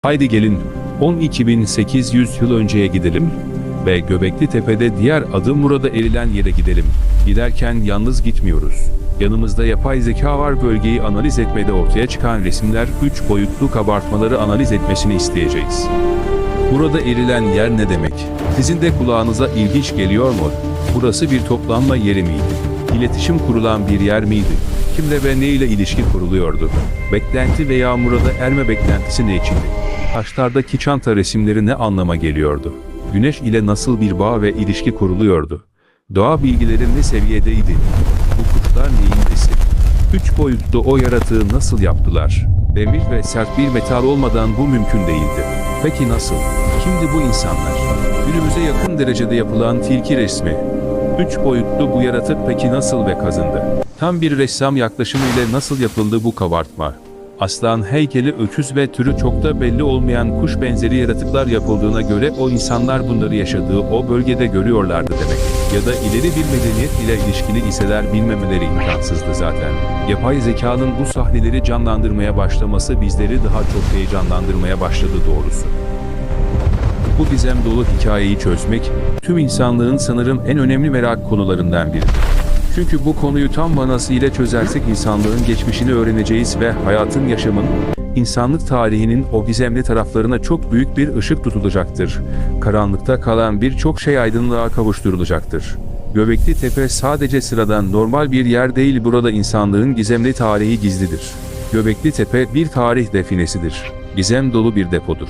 Haydi gelin 12.800 yıl önceye gidelim ve Göbekli Tepe'de diğer adı Murad'a erilen yere gidelim. Giderken yalnız gitmiyoruz. Yanımızda yapay zeka var, bölgeyi analiz etmede ortaya çıkan resimler 3 boyutlu kabartmaları analiz etmesini isteyeceğiz. Burada erilen yer ne demek? Sizin de kulağınıza ilginç geliyor mu? Burası bir toplanma yeri miydi? İletişim kurulan bir yer miydi? Kimle ve ne ile ilişki kuruluyordu? Beklenti veya Murad'a erme beklentisi ne içindi? Taşlardaki çanta resimleri ne anlama geliyordu? Güneş ile nasıl bir bağ ve ilişki kuruluyordu? Doğa bilgileri ne seviyedeydi? Bu kuşlar neyin nesi? 3 boyutlu o yaratığı nasıl yaptılar? Demir ve sert bir metal olmadan bu mümkün değildi. Peki nasıl? Kimdi bu insanlar? Günümüze yakın derecede yapılan tilki resmi. 3 boyutlu bu yaratık peki nasıl ve kazındı? Tam bir ressam yaklaşımıyla nasıl yapıldı bu kabartma? Aslan heykeli, öküz ve türü çok da belli olmayan kuş benzeri yaratıklar yapıldığına göre o insanlar bunları yaşadığı o bölgede görüyorlardı demek. Ya da ileri bir medeniyet ile ilişkili iseler bilmemeleri imkansızdı zaten. Yapay zekanın bu sahneleri canlandırmaya başlaması bizleri daha çok heyecanlandırmaya başladı doğrusu. Bu gizem dolu hikayeyi çözmek, tüm insanlığın sanırım en önemli merak konularından biridir. Çünkü bu konuyu tam manasıyla çözersek insanlığın geçmişini öğreneceğiz ve hayatın, yaşamın, insanlık tarihinin o gizemli taraflarına çok büyük bir ışık tutulacaktır. Karanlıkta kalan birçok şey aydınlığa kavuşturulacaktır. Göbekli Tepe sadece sıradan normal bir yer değil, burada insanlığın gizemli tarihi gizlidir. Göbekli Tepe bir tarih definesidir. Gizem dolu bir depodur.